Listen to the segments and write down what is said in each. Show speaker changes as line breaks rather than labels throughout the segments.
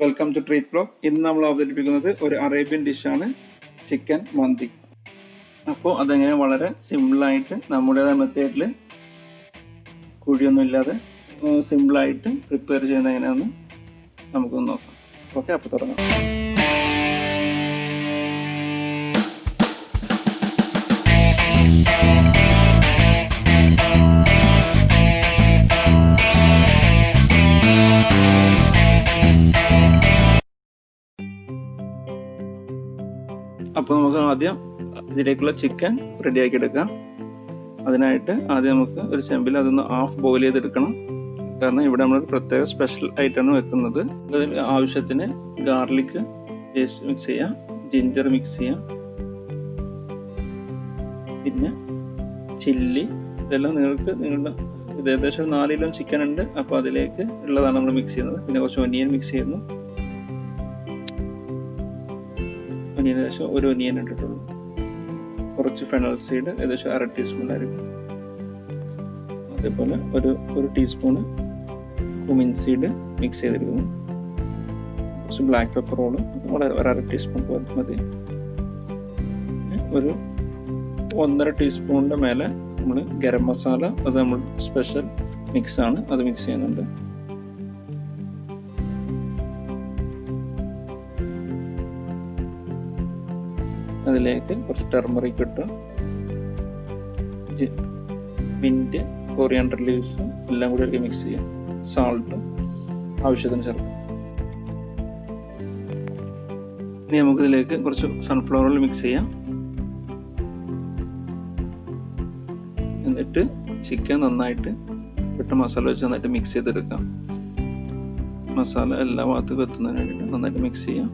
Welcome to treat blog. ഇന്ന് നമ്മൾ അവതരിപ്പിക്കുന്നത് ഒരു അറേബ്യൻ ഡിഷാണ് ചിക്കൻ മന്തി. അപ്പോൾ അതെങ്ങനെ വളരെ സിമ്പിളായിട്ട് നമ്മുടേതായ മെത്തേഡിൽ കുഴിയൊന്നും ഇല്ലാതെ സിമ്പിളായിട്ട് പ്രിപ്പയർ ചെയ്യുന്നത് എങ്ങനെയാണെന്ന് നമുക്കൊന്ന് നോക്കാം. ഓക്കെ, അപ്പോൾ തുടങ്ങാം. അപ്പോൾ നമുക്ക് ആദ്യം ഇതിലേക്കുള്ള ചിക്കൻ റെഡിയാക്കി എടുക്കാം. അതിനായിട്ട് ആദ്യം നമുക്ക് ഒരു ചെമ്പിൽ അതൊന്ന് ഹാഫ് ബോയിൽ ചെയ്തെടുക്കണം. കാരണം ഇവിടെ നമ്മൾ പ്രത്യേക സ്പെഷ്യൽ ആയിട്ടാണ് വെക്കുന്നത്. അതിൽ ആവശ്യത്തിന് ഗാർലിക് പേസ്റ്റ് മിക്സ് ചെയ്യാം, ജിഞ്ചർ മിക്സ് ചെയ്യാം, പിന്നെ ചില്ലി. ഇതെല്ലാം നിങ്ങളുടെ ഇത് ഏകദേശം 4 കിലോ ചിക്കൻ ഉണ്ട്. അപ്പോൾ അതിലേക്ക് ഉള്ളതാണ് നമ്മൾ മിക്സ് ചെയ്യുന്നത്. പിന്നെ കുറച്ച് ഒനിയൻ മിക്സ് ചെയ്യുന്നു. ഒനിയന് ശേഷം ഒരു ഒനിയൻ ഇട്ടിട്ടുള്ളൂ. കുറച്ച് ഫെനൽ സീഡ് ഏകദേശം 1/2 ടീസ്പൂൺ ആയിരിക്കും. അതേപോലെ ഒരു ടീസ്പൂണ് കുമിൻ സീഡ് മിക്സ് ചെയ്തിരിക്കുന്നു. കുറച്ച് ബ്ലാക്ക് പെപ്പർ റോള് വളരെ 1/2 ടീസ്പൂൺ മതി. ഒരു 1.5 ടീസ്പൂണിൻ്റെ മേലെ നമ്മൾ ഗരം മസാല, അത് നമ്മൾ സ്പെഷ്യൽ മിക്സ് ആണ്, അത് മിക്സ് ചെയ്യുന്നുണ്ട്. അതിലേക്ക് കുറച്ച് ടെർമറിക് ഇട്ട് മിൻറ്റ്, കൊറിയാണ്ടർ ലീവ്സ് എല്ലാം കൂടി മിക്സ് ചെയ്യാം. സാൾട്ടും ആവശ്യത്തിന് ചേർക്കാം. ഇനി നമുക്കിതിലേക്ക് കുറച്ച് സൺഫ്ലവർ ഓയിൽ മിക്സ് ചെയ്യാം. എന്നിട്ട് ചിക്കൻ നന്നായിട്ട് ഇട്ട് മസാല വെച്ച് നന്നായിട്ട് മിക്സ് ചെയ്തെടുക്കാം. മസാല എല്ലാ ഭാഗത്തും എത്തുന്നതിന് വേണ്ടിയിട്ട് നന്നായിട്ട് മിക്സ് ചെയ്യാം.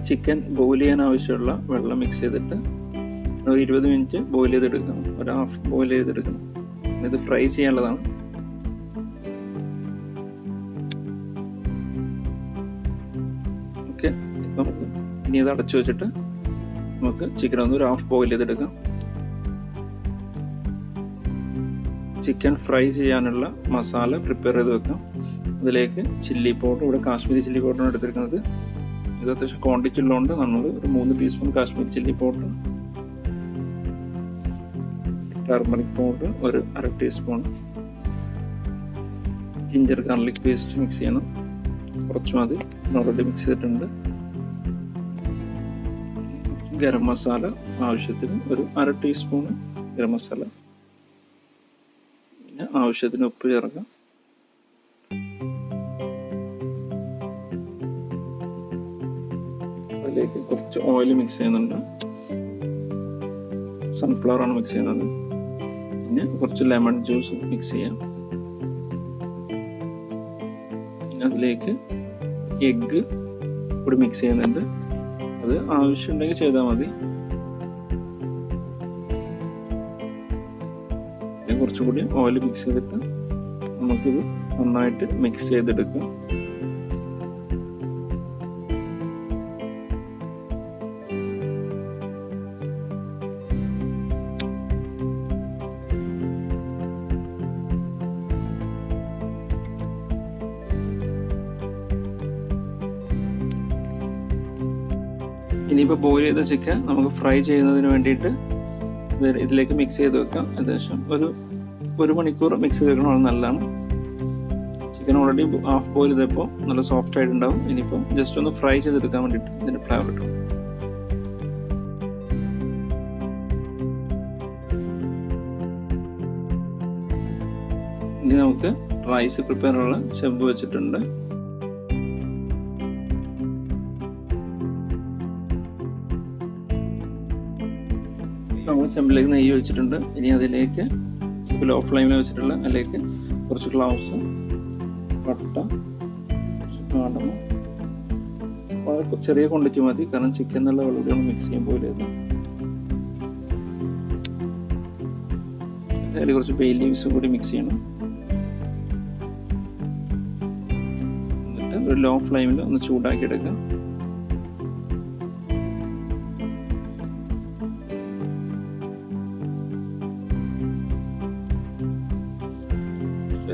ചിക്കൻ ബോയിൽ ചെയ്യാൻ ആവശ്യമുള്ള വെള്ളം മിക്സ് ചെയ്തിട്ട് ഒരു 20 മിനിറ്റ് ബോയിൽ ചെയ്തെടുക്കണം. ഒരു ഹാഫ് ബോയിൽ ചെയ്തെടുക്കണം. ഇത് ഫ്രൈ ചെയ്യാനുള്ളതാണ്. ഓക്കെ, ഇപ്പം ഇനി ഇത് അടച്ചു വെച്ചിട്ട് നമുക്ക് ചിക്കൻ ഒന്ന് ഒരു ഹാഫ് ബോയിൽ ചെയ്തെടുക്കാം. ചിക്കൻ ഫ്രൈ ചെയ്യാനുള്ള മസാല പ്രിപ്പയർ ചെയ്ത് വെക്കാം. അതിലേക്ക് ചില്ലി പൗഡർ, ഇവിടെ കാശ്മീരി ചില്ലി പൗഡറാണ് എടുത്തിരിക്കുന്നത്. ഇത് അത്യാവശ്യം ക്വാണ്ടിറ്റി ഉള്ളതുകൊണ്ട് നമ്മൾ ഒരു 3 teaspoon Kashmiri chilli powder, turmeric powder ഒരു 1/2 teaspoon, ginger garlic paste mix ചെയ്യണം. കുറച്ച് മതി, ഓൾറെഡി മിക്സ് ചെയ്തിട്ടുണ്ട്. ഗരം മസാല ആവശ്യത്തിന് ഒരു 1/2 ടീസ്പൂൺ ഗരം മസാല, പിന്നെ ആവശ്യത്തിന് ഉപ്പ് ചേർക്കാം. അതിലേക്ക് കുറച്ച് ഓയിൽ മിക്സ് ചെയ്യുന്നുണ്ട്. സൺഫ്ലവർ ആണ് മിക്സ് ചെയ്യുന്നത്. പിന്നെ കുറച്ച് ലെമൺ ജ്യൂസ് മിക്സ് ചെയ്യാം. പിന്നെ അതിലേക്ക് എഗ്ഗ് കൂടി മിക്സ് ചെയ്യുന്നുണ്ട്. അത് ആവശ്യമുണ്ടെങ്കിൽ ചെയ്താൽ മതി. പിന്നെ കുറച്ചുകൂടി ഓയിൽ മിക്സ് ചെയ്തിട്ട് നമുക്കിത് നന്നായിട്ട് മിക്സ് ചെയ്തെടുക്കാം. ഇനിയിപ്പോൾ ബോയിൽ ചെയ്ത ചിക്കൻ നമുക്ക് ഫ്രൈ ചെയ്യുന്നതിന് വേണ്ടിയിട്ട് ഇതിലേക്ക് മിക്സ് ചെയ്ത് വെക്കാം. ഏകദേശം ഒരു മണിക്കൂർ മിക്സ് ചെയ്ത് വെക്കണം, അത് നല്ലതാണ്. ചിക്കൻ ഓൾറെഡി ഹാഫ് ബോയിൽ ചെയ്തപ്പോൾ നല്ല സോഫ്റ്റ് ആയിട്ടുണ്ടാവും. ഇനിയിപ്പോൾ ജസ്റ്റ് ഒന്ന് ഫ്രൈ ചെയ്തെടുക്കാൻ വേണ്ടിയിട്ട് ഇതിൻ്റെ ഫ്ലേവർ കിട്ടും. ഇനി നമുക്ക് റൈസ് പ്രിപ്പയർ ചെയ്യാനുള്ള ചെമ്പ് വെച്ചിട്ടുണ്ട്. നമ്മൾ ചെമ്പിലേക്ക് നെയ്യ് വെച്ചിട്ടുണ്ട്. ഇനി അതിലേക്ക് ലോ ഫ്ലെയിമിൽ വെച്ചിട്ടുള്ള അതിലേക്ക് കുറച്ച് ക്ലൗസ്, പട്ട, കാടമ, വളരെ ചെറിയ ക്വാണ്ടിറ്റി മതി. കാരണം ചിക്കൻ എന്നുള്ള വെള്ളത്തിൽ മിക്സ് ചെയ്യാൻ പോലെ അതിൽ കുറച്ച് ബേ ലീവ്സും കൂടി മിക്സ് ചെയ്യണം. എന്നിട്ട് ഒരു ലോ ഫ്ലെയിമിൽ ഒന്ന് ചൂടാക്കി എടുക്കാം.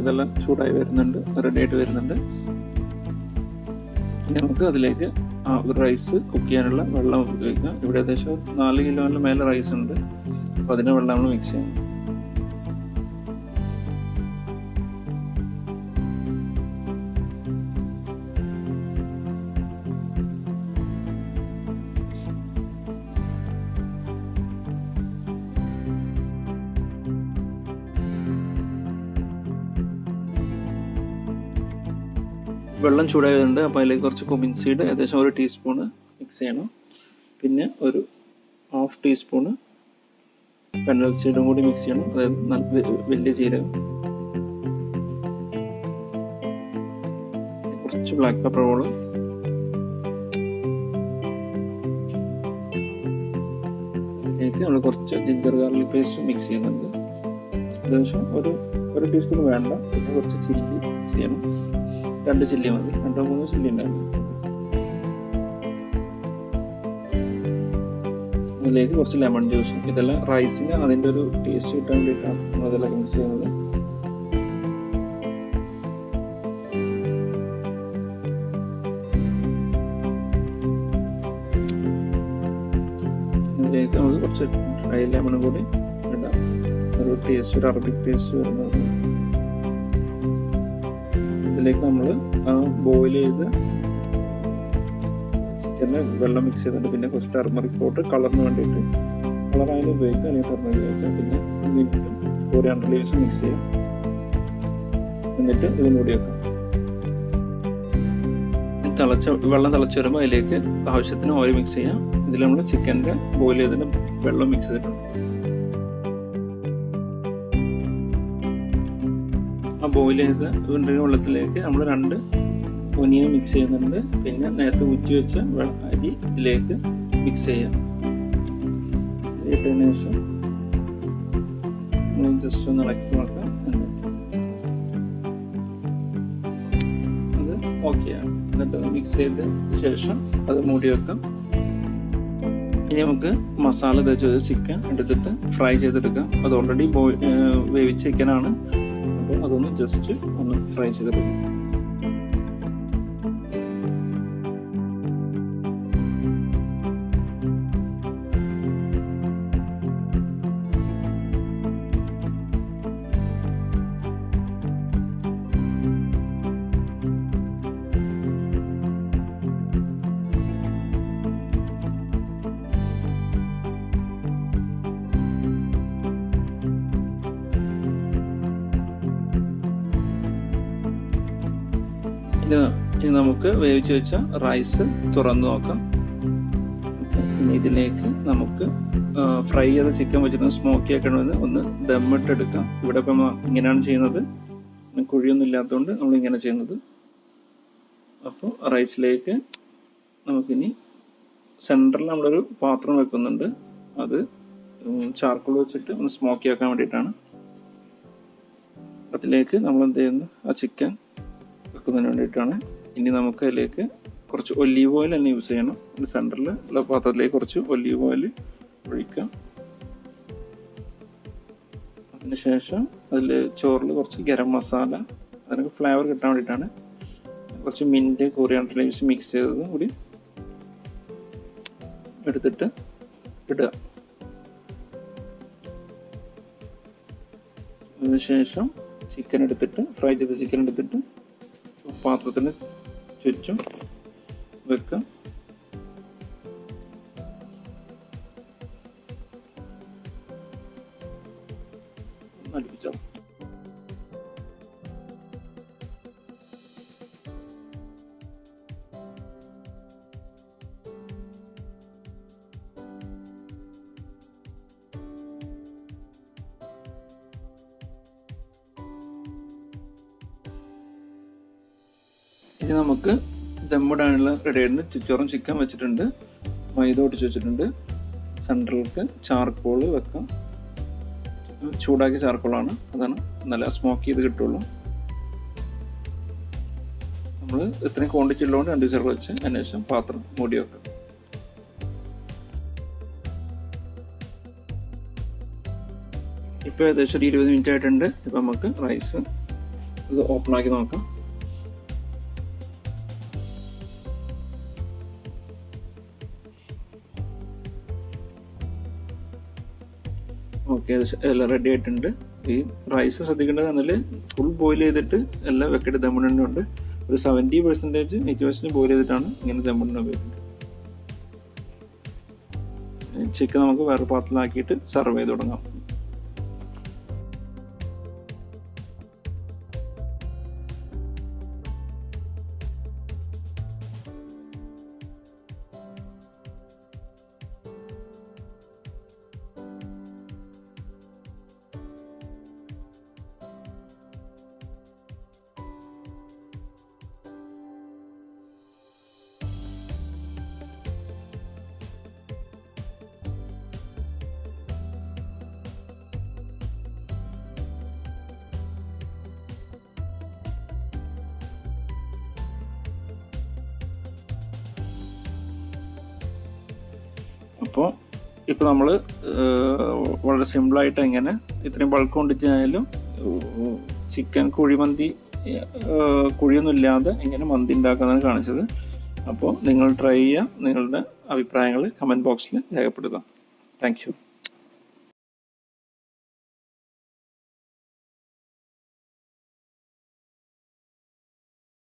ഇതെല്ലാം ചൂടായി വരുന്നുണ്ട്, റെഡി ആയിട്ട് വരുന്നുണ്ട്. ഇനി നമുക്ക് അതിലേക്ക് റൈസ് കുക്ക് ചെയ്യാനുള്ള വെള്ളം ഉപയോഗിക്കാം. ഇവിടെ ഏകദേശം 4 കിലോന് മേലെ റൈസ് ഉണ്ട്. അപ്പോൾ അതിന് വെള്ളം നമ്മൾ മിക്സ് ചെയ്യണം. വെള്ളം ചൂടായി വരുന്നുണ്ട്. അപ്പോൾ അതിലേക്ക് കുറച്ച് കുമിൻ സീഡ് ഏകദേശം 1 ടീസ്പൂണ് മിക്സ് ചെയ്യണം. പിന്നെ ഒരു 1/2 ടീസ്പൂണ് ഫെന്നൽ സീഡും കൂടി മിക്സ് ചെയ്യണം, അതായത് വലിയ ജീരകം. കുറച്ച് ബ്ലാക്ക് പെപ്പർ റോള്, അതിലേക്ക് നമ്മൾ കുറച്ച് ജിഞ്ചർ ഗാർലിക് പേസ്റ്റ് മിക്സ് ചെയ്യുന്നുണ്ട്. ഏകദേശം ഒരു ടീസ്പൂൺ വേണ്ട. പിന്നെ കുറച്ച് ചില്ലി മിക്സ് ചെയ്യണം. 2 ചില്ലി മതി, 2-3 ചില്ലി ഉണ്ടായിരുന്നു. അതിലേക്ക് കുറച്ച് ലെമൺ ജ്യൂസ്. ഇതെല്ലാം റൈസിന് അതിൻ്റെ ഒരു ടേസ്റ്റ് കിട്ടാൻ വേണ്ടിയിട്ടാണ് നമ്മളതെല്ലാം മിക്സ് ചെയ്യുന്നത്. ഇതിലേക്ക് നമുക്ക് കുറച്ച് ഡ്രൈ ലെമണും കൂടി ഇടാം, ഒരു ടേസ്റ്റ്, ഒരു അറബിക് ടേസ്റ്റ് വരുന്നത്. ഇതിലേക്ക് നമ്മൾ ബോയിൽ ചെയ്ത് ചിക്കന് വെള്ളം മിക്സ് ചെയ്തിട്ട് പിന്നെ കുറച്ച് ടർമറിക് പൗഡർ കളറിന് വേണ്ടിയിട്ട്, കളറായാലും ഉപയോഗിക്കാം, അല്ലെങ്കിൽ ടർമറിക് ഉപയോഗിക്കാം. പിന്നെ വീണ്ടും കൊറിയാണ്ടർ ലീവ്സ് മിക്സ് ചെയ്യാം. എന്നിട്ട് ഇത് മൂടി വെക്കാം. വെള്ളം തിളച്ച് വരുമ്പോൾ അതിലേക്ക് ആവശ്യത്തിന് ഓയിൽ മിക്സ് ചെയ്യാം. ഇതിൽ നമ്മൾ ചിക്കൻ്റെ ബോയിൽ ചെയ്തിട്ട് വെള്ളം മിക്സ് ചെയ്തിട്ടുണ്ട്. ബോയിൽ ചെയ്ത് വെള്ളത്തിലേക്ക് നമ്മൾ 2 ഒനിയൻ മിക്സ് ചെയ്യുന്നുണ്ട്. പിന്നെ നേരത്തെ ഊറ്റി വെച്ച അരി ഇതിലേക്ക് മിക്സ് ചെയ്യാം. ഇട്ടതിന് ശേഷം ജസ്റ്റ് ഒന്ന് ഇളക്കി നോക്കാം. അത് ഓക്കെയാണ്. എന്നിട്ട് മിക്സ് ചെയ്ത ശേഷം അത് മൂടി വെക്കാം. ഇനി നമുക്ക് മസാല തേച്ച് ചിക്കൻ എടുത്തിട്ട് ഫ്രൈ ചെയ്തെടുക്കാം. അത് ഓൾറെഡി വേവിച്ച ചിക്കനാണ്. അപ്പോൾ അതൊന്ന് ജസ്റ്റ് ഒന്ന് ഫ്രൈ ചെയ്തെടുക്കും. ഇനി നമുക്ക് വേവിച്ച് വെച്ച റൈസ് തുറന്നു നോക്കാം. ഇനി ഇതിലേക്ക് നമുക്ക് ഫ്രൈ ചെയ്ത ചിക്കൻ വെച്ചിട്ട് സ്മോക്കി ആക്കണമെന്ന് ഒന്ന് ദമ്മിട്ടെടുക്കാം. ഇവിടെ ഇപ്പം ഇങ്ങനെയാണ് ചെയ്യുന്നത്, കുഴിയൊന്നും ഇല്ലാത്തതുകൊണ്ട് നമ്മൾ ഇങ്ങനെ ചെയ്യുന്നത്. അപ്പോൾ റൈസിലേക്ക് നമുക്കിനി സെൻറ്ററിൽ നമ്മളൊരു പാത്രം വെക്കുന്നുണ്ട്. അത് ചാർക്കോൾ വെച്ചിട്ട് ഒന്ന് സ്മോക്കി ആക്കാൻ വേണ്ടിയിട്ടാണ്. അതിലേക്ക് നമ്മൾ എന്ത് ചെയ്യുന്നു, ആ ചിക്കൻ വെക്കുന്നതിന് വേണ്ടിയിട്ടാണ്. ഇനി നമുക്ക് അതിലേക്ക് കുറച്ച് ഒലീവ് ഓയിൽ തന്നെ യൂസ് ചെയ്യണം. സെൻറ്ററിൽ ഉള്ള പാത്രത്തിലേക്ക് കുറച്ച് ഒലീവ് ഓയിൽ ഒഴിക്കാം. അതിനുശേഷം അതിൽ ചോറിൽ കുറച്ച് ഗരം മസാല, അതിനൊക്കെ ഫ്ലേവർ കിട്ടാൻ വേണ്ടിയിട്ടാണ്. കുറച്ച് മിൻറ്റ്, കൊറിയാണ്ടർ ലീവ്സ് മിക്സ് ചെയ്തതും കൂടി എടുത്തിട്ട് ഇടുക. അതിനുശേഷം ചിക്കൻ എടുത്തിട്ട്, ഫ്രൈ ചെയ്ത ചിക്കൻ എടുത്തിട്ട് പാത്രത്തിന് ചുറ്റും വെക്കാം. അടുപ്പിച്ചോ. ഇനി നമുക്ക് ദമ്മിടാനുള്ള റെഡി ആയിട്ട് ചിച്ചോറും ചിക്കൻ വെച്ചിട്ടുണ്ട്, മൈദ ഒട്ടിച്ച് വെച്ചിട്ടുണ്ട്. സെൻട്രലിലേക്ക് ചാർക്കോൾ വെക്കാം. ചൂടാക്കിയ ചാർക്കോളാണ്, അതാണ് നല്ല സ്മോക്ക് ചെയ്ത് കിട്ടുള്ളൂ. നമ്മൾ ഇത്രയും ക്വാണ്ടിറ്റി ഉള്ളതുകൊണ്ട് 2 വിസിൽ വെച്ച് അതിനുശേഷം പാത്രം മൂടി വെക്കാം. ഇപ്പോൾ ഏകദേശം ഒരു 20 മിനിറ്റ് ആയിട്ടുണ്ട്. ഇപ്പം നമുക്ക് റൈസ് ഇത് ഓപ്പൺ ആക്കി നോക്കാം. ഓക്കെ, എല്ലാം റെഡി ആയിട്ടുണ്ട്. ഈ റൈസ് ശ്രദ്ധിക്കേണ്ടത് പറഞ്ഞാൽ ഫുൾ ബോയിൽ ചെയ്തിട്ട് എല്ലാം വെക്കട്ട് ദമ്മിടുന്നുണ്ട്. ഒരു 70% 80% ബോയിൽ ചെയ്തിട്ടാണ് ഇങ്ങനെ ദമ്മിടുന്ന ഉപയോഗിക്കുന്നത്. ചിക്കൻ നമുക്ക് വേറെ പാത്രത്തിലാക്കിയിട്ട് സെർവ് ചെയ്ത് തുടങ്ങാം. അപ്പോൾ ഇപ്പോൾ നമ്മൾ വളരെ സിമ്പിളായിട്ട് എങ്ങനെ ഇത്രയും ബൾക്ക് കൊണ്ടിട്ടായാലും ചിക്കൻ കുഴിമന്തി കുഴിയൊന്നും ഇല്ലാതെ എങ്ങനെ മന്തി ഉണ്ടാക്കുന്നതാണ് കാണിച്ചത്. അപ്പോൾ നിങ്ങൾ ട്രൈ ചെയ്യുക. നിങ്ങളുടെ അഭിപ്രായങ്ങൾ കമൻറ്റ് ബോക്സിൽ രേഖപ്പെടുത്താം. Thank you.